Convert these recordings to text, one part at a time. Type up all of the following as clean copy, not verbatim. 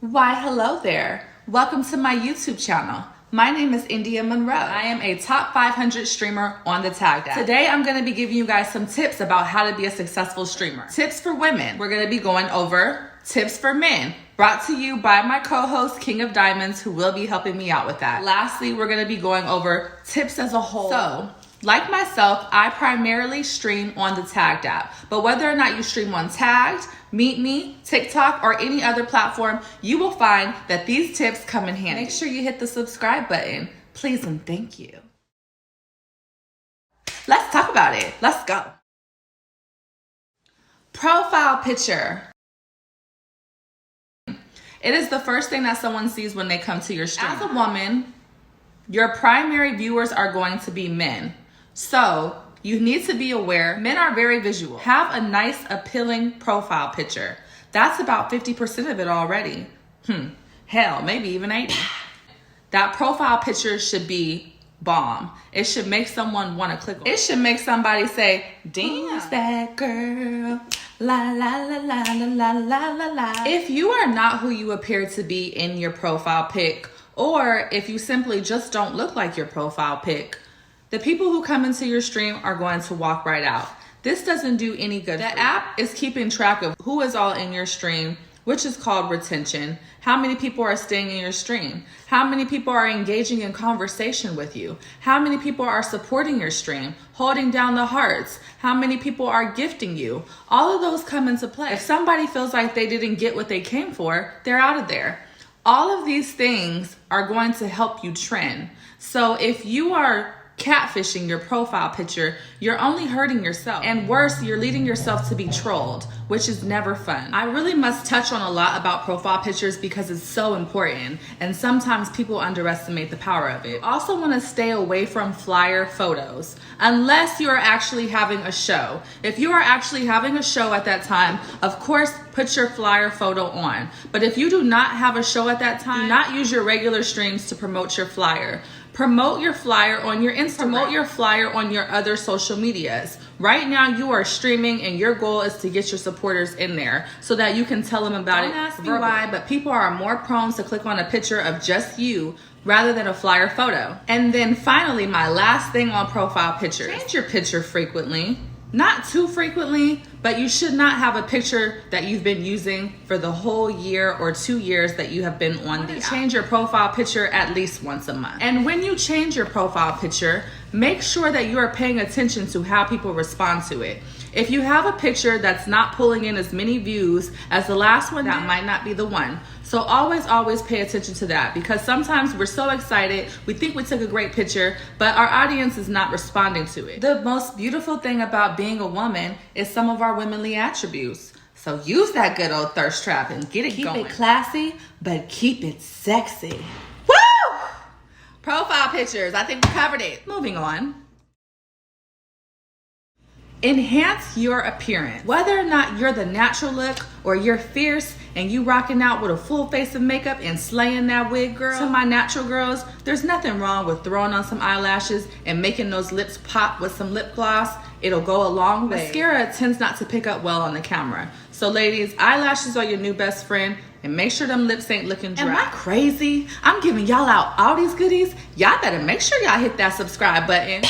Why, hello there. Welcome to my YouTube channel. My name is India Monroe. I am a top 500 streamer on the Tag app. Today, I'm gonna be giving you guys some tips about how to be a successful streamer. Tips for women. We're gonna be going over tips for men, brought to you by my co-host, King of Diamonds, who will be helping me out with that. Lastly, we're gonna be going over tips as a whole. So, like myself, I primarily stream on the Tagged app, but whether or not you stream on Tagged, Meet Me, TikTok, or any other platform, you will find that these tips come in handy. Make sure you hit the subscribe button, please and thank you. Let's talk about it. Let's go. Profile picture. It is the first thing that someone sees when they come to your stream. As a woman, your primary viewers are going to be men. So you need to be aware, men are very visual. Have a nice, appealing profile picture. That's about 50% of it already. Hell, maybe even 80. That profile picture should be bomb. It should make someone want to click on it. It should make somebody say, damn, who's that girl? La la la la la la la la. If you are not who you appear to be in your profile pic, or if you simply just don't look like your profile pic, the people who come into your stream are going to walk right out. This doesn't do any good. The app is keeping track of who is all in your stream, which is called retention. How many people are staying in your stream? How many people are engaging in conversation with you? How many people are supporting your stream, holding down the hearts? How many people are gifting you? All of those come into play. If somebody feels like they didn't get what they came for, they're out of there. All of these things are going to help you trend. So if you are catfishing your profile picture, you're only hurting yourself. And worse, you're leading yourself to be trolled, which is never fun. I really must touch on a lot about profile pictures because it's so important, and sometimes people underestimate the power of it. Also want to stay away from flyer photos, unless you're actually having a show. If you are actually having a show at that time, of course, put your flyer photo on. But if you do not have a show at that time, do not use your regular streams to promote your flyer. Promote your flyer on your Instagram. Promote your flyer on your other social medias. Right now you are streaming and your goal is to get your supporters in there so that you can tell them about it. Don't ask me why, but people are more prone to click on a picture of just you rather than a flyer photo. And then finally, my last thing on profile pictures. Change your picture frequently. Not too frequently, but you should not have a picture that you've been using for the whole year or 2 years that you have been on the app. Change your profile picture at least once a month. And when you change your profile picture, make sure that you are paying attention to how people respond to it. If you have a picture that's not pulling in as many views as the last one, that might not be the one. So always pay attention to that, because sometimes we're so excited, we think we took a great picture, but our audience is not responding to it. The most beautiful thing about being a woman is some of our womanly attributes. So use that good old thirst trap and get it going. Keep it classy, but keep it sexy. Woo! Profile pictures, I think we covered it. Moving on. Enhance your appearance. Whether or not you're the natural look or you're fierce and you rocking out with a full face of makeup and slaying that wig, girl. To my natural girls, there's nothing wrong with throwing on some eyelashes and making those lips pop with some lip gloss. It'll go a long way. Mascara tends not to pick up well on the camera. So ladies, eyelashes are your new best friend, and make sure them lips ain't looking dry. Am I crazy? I'm giving y'all out all these goodies. Y'all better make sure y'all hit that subscribe button.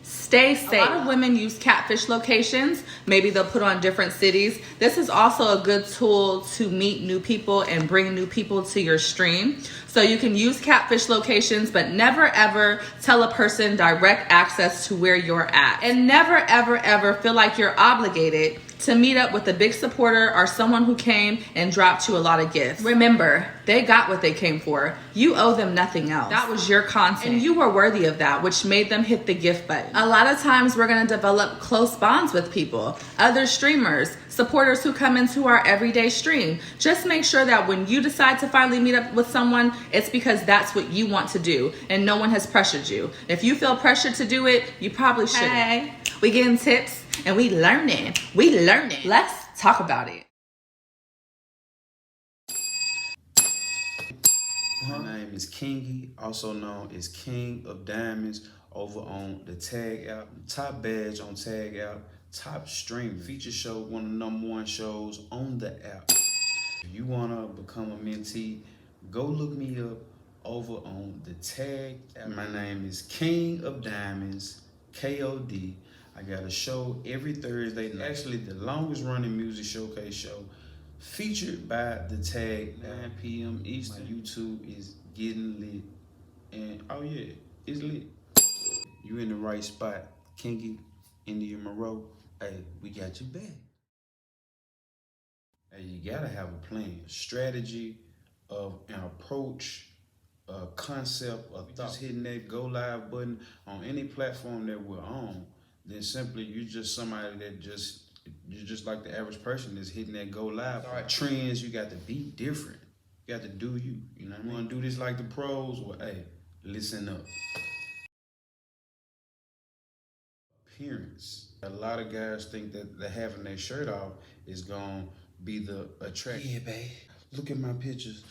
Stay safe. A lot of women use Catfish Locations. Maybe they'll put on different cities. This is also a good tool to meet new people and bring new people to your stream. So you can use Catfish Locations, but never ever tell a person direct access to where you're at. And never ever feel like you're obligated to meet up with a big supporter or someone who came and dropped you a lot of gifts. Remember, they got what they came for. You owe them nothing else. That was your content, and you were worthy of that, which made them hit the gift button. A lot of times we're gonna develop close bonds with people, other streamers, supporters who come into our everyday stream. Just make sure that when you decide to finally meet up with someone, it's because that's what you want to do and no one has pressured you. If you feel pressured to do it, you probably shouldn't. Hey, we getting tips and we learning. Let's talk about it. My name is Kingy, also known as King of Diamonds, over on the Tag app. Top badge on Tag app, top stream feature show, one of the #1 shows on the app. If you wanna become a mentee, go look me up over on the tag. My name is King of Diamonds, KOD. I got a show every Thursday, actually the longest running music showcase show, featured by the tag, 9 p.m. Eastern. My YouTube is getting lit, and oh yeah, it's lit. You in the right spot, Kingy, India Moreau. Hey, we got you back. Hey, you gotta have a plan, strategy of an approach, a concept, of just hitting that go live button on any platform that we're on. Then simply you're just somebody that you're just like the average person that's hitting that go live. All right, trends, you got to be different. You got to do you. You know what I mean? You want to do this like the pros? Well, hey, listen up. Appearance. A lot of guys think that having their shirt off is gonna be the attraction. Yeah, babe. Look at my pictures.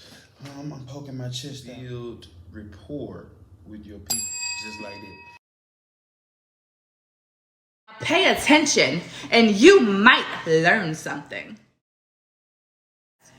I'm poking my chest out. Build rapport with your people, just like that. Pay attention and you might learn something.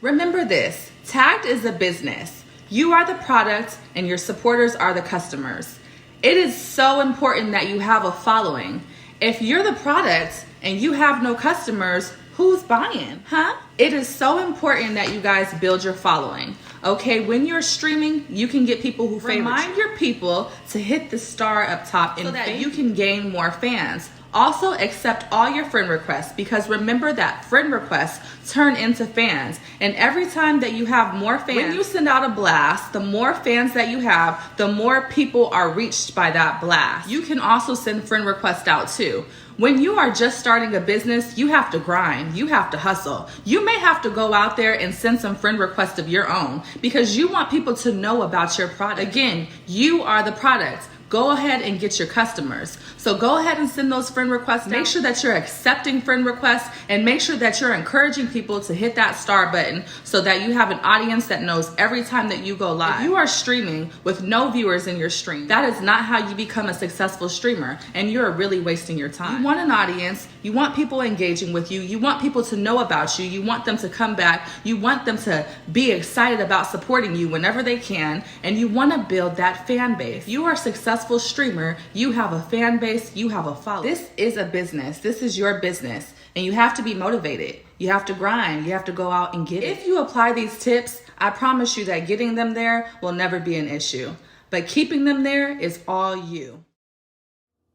Remember this, Tagged is a business. You are the product and your supporters are the customers. It is so important that you have a following. If you're the product and you have no customers, who's buying, huh? It is so important that you guys build your following. Okay, when you're streaming, you can get people who favorite you. Remind your people to hit the star up top so that you can gain more fans. Also, accept all your friend requests, because remember that friend requests turn into fans. And every time that you have more fans, when you send out a blast, the more fans that you have, the more people are reached by that blast. You can also send friend requests out too. When you are just starting a business, you have to grind, you have to hustle. You may have to go out there and send some friend requests of your own because you want people to know about your product. Again, you are the product. Go ahead and get your customers. So go ahead and send those friend requests. Make sure that you're accepting friend requests and make sure that you're encouraging people to hit that star button so that you have an audience that knows every time that you go live. If you are streaming with no viewers in your stream, that is not how you become a successful streamer, and you're really wasting your time. You want an audience, you want people engaging with you, you want people to know about you, you want them to come back, you want them to be excited about supporting you whenever they can, and you want to build that fan base. If you are successful streamer, you have a fan base, you have a following. This is a business. This is your business, and you have to be motivated. You have to grind. You have to go out and get it. If you apply these tips, I promise you that getting them there will never be an issue, but keeping them there is all you.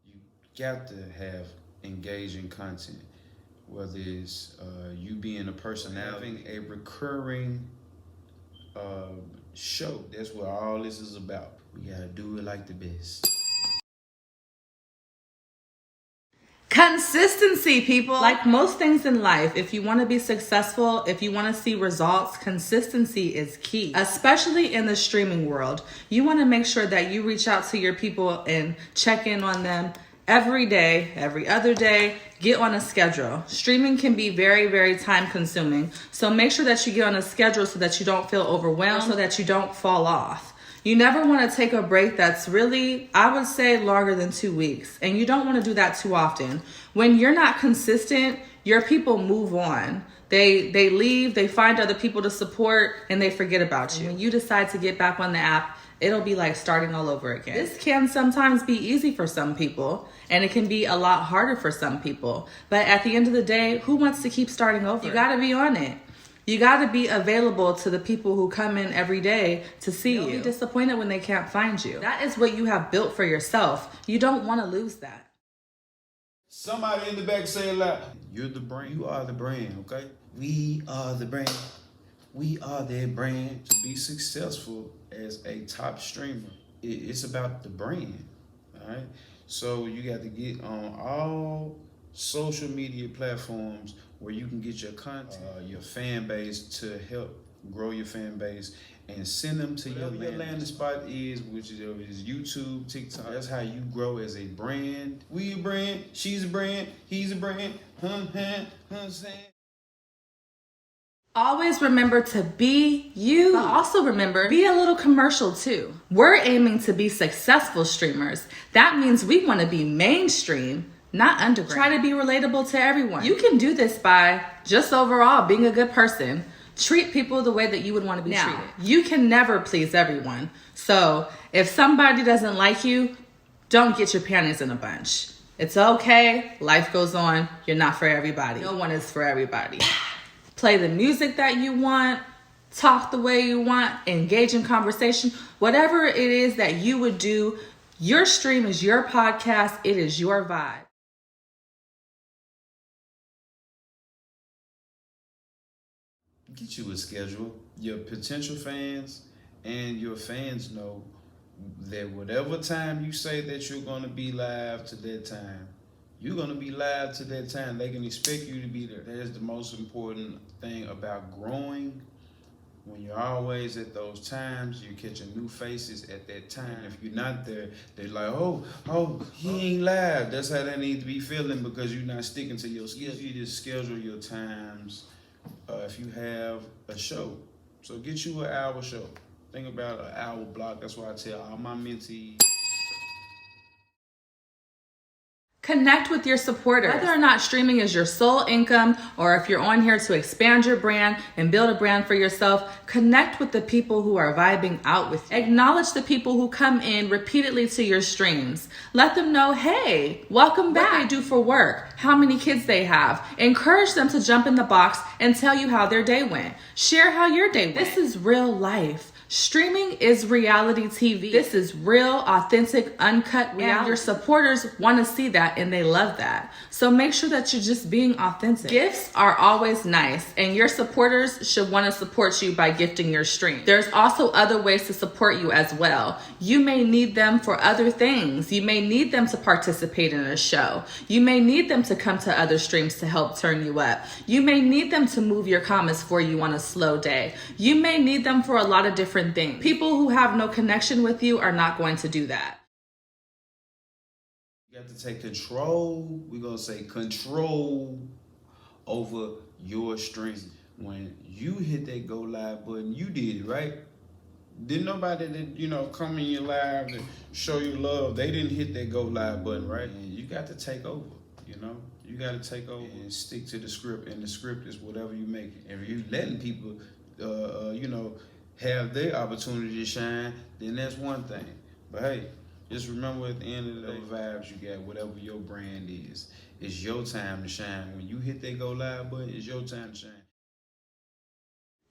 You got to have engaging content, whether it's you being a personality, having a recurring show. That's what all this is about. We gotta do it like the best. Consistency, people. Like most things in life, if you want to be successful, if you want to see results, consistency is key, especially in the streaming world. You want to make sure that you reach out to your people and check in on them every day, every other day. Get on a schedule. Streaming can be very, very time consuming. So make sure that you get on a schedule so that you don't feel overwhelmed, so that you don't fall off. You never want to take a break that's really, I would say, longer than 2 weeks. And you don't want to do that too often. When you're not consistent, your people move on. They leave, they find other people to support, and they forget about you. When you decide to get back on the app, it'll be like starting all over again. This can sometimes be easy for some people, and it can be a lot harder for some people. But at the end of the day, who wants to keep starting over? You got to be on it. You got to be available to the people who come in every day to see you. They'll be disappointed when they can't find you. That is what you have built for yourself. You don't want to lose that. Somebody in the back say it loud. You're the brand. You are the brand, okay? We are the brand. We are that brand. To be successful as a top streamer, it's about the brand, all right? So you got to get on all social media platforms where you can get your content, your fan base, to help grow your fan base and send them to your landing spot which is YouTube, TikTok. That's how you grow as a brand. We a brand, she's a brand, he's a brand, saying. Always remember to be you, but also remember, be a little commercial too. We're aiming to be successful streamers. That means we want to be mainstream, not underground. Try to be relatable to everyone. You can do this by just overall being a good person. Treat people the way that you would want to be treated. You can never please everyone. So if somebody doesn't like you, don't get your panties in a bunch. It's okay. Life goes on. You're not for everybody. No one is for everybody. Play the music that you want. Talk the way you want. Engage in conversation. Whatever it is that you would do, your stream is your podcast. It is your vibe. Get you a schedule. Your potential fans and your fans know that whatever time you say that you're going to be live to that time, you're going to be live to that time. They can expect you to be there. That is the most important thing about growing. When you're always at those times, you're catching new faces at that time. If you're not there, they're like, oh, he ain't live. That's how they need to be feeling, because you're not sticking to your schedule. You just schedule your times if you have a show. So get you an hour show. Think about an hour block. That's why I tell all my mentees. Connect with your supporters. Whether or not streaming is your sole income, or if you're on here to expand your brand and build a brand for yourself, connect with the people who are vibing out with you. Acknowledge the people who come in repeatedly to your streams. Let them know, hey, welcome back. What they do for work, how many kids they have. Encourage them to jump in the box and tell you how their day went. Share how your day went. This is real life. Streaming is reality TV. This is real, authentic, uncut reality. And your supporters want to see that, and they love that. So make sure that you're just being authentic. Gifts are always nice, and your supporters should want to support you by gifting your stream. There's also other ways to support you as well. You may need them for other things. You may need them to participate in a show. You may need them to come to other streams to help turn you up. You may need them to move your comments for you on a slow day. You may need them for a lot of different things. People who have no connection with you are not going to do that. You have to take control. We're going to say control over your stream. When you hit that go live button, you did it, right? Didn't nobody that, come in your live to show you love, they didn't hit that go live button, right? And you got to take over, You got to take over and stick to the script. And the script is whatever you make it. If you letting people, have their opportunity to shine, then that's one thing. But hey, just remember at the end of the day, vibes you got, whatever your brand is, it's your time to shine. When you hit that go live button, it's your time to shine.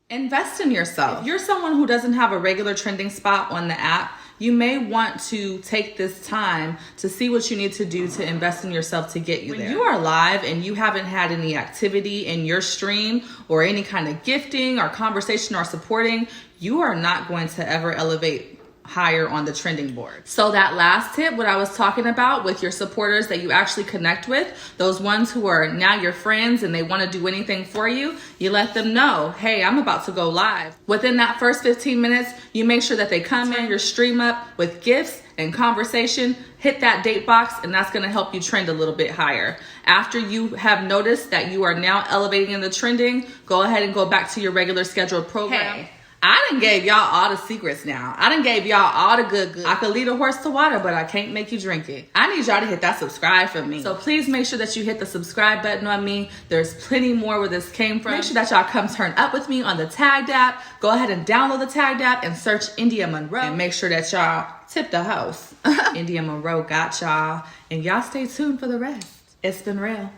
Invest in yourself. If you're someone who doesn't have a regular trending spot on the app, you may want to take this time to see what you need to do to invest in yourself to get you there. When you are live and you haven't had any activity in your stream or any kind of gifting or conversation or supporting, you are not going to ever elevate higher on the trending board. So that last tip, what I was talking about with your supporters that you actually connect with, those ones who are now your friends and they want to do anything for you, you let them know, hey, I'm about to go live. Within that first 15 minutes, you make sure that they come in your stream up with gifts and conversation, hit that date box, and that's going to help you trend a little bit higher. After you have noticed that you are now elevating in the trending, go ahead and go back to your regular scheduled program. Hey, I done gave y'all all the secrets now. I done gave y'all all the good. I could lead a horse to water, but I can't make you drink it. I need y'all to hit that subscribe for me. So please make sure that you hit the subscribe button on me. There's plenty more where this came from. Make sure that y'all come turn up with me on the Tagged app. Go ahead and download the Tagged app and search India Monroe. And make sure that y'all tip the house. India Monroe got y'all. And y'all stay tuned for the rest. It's been real.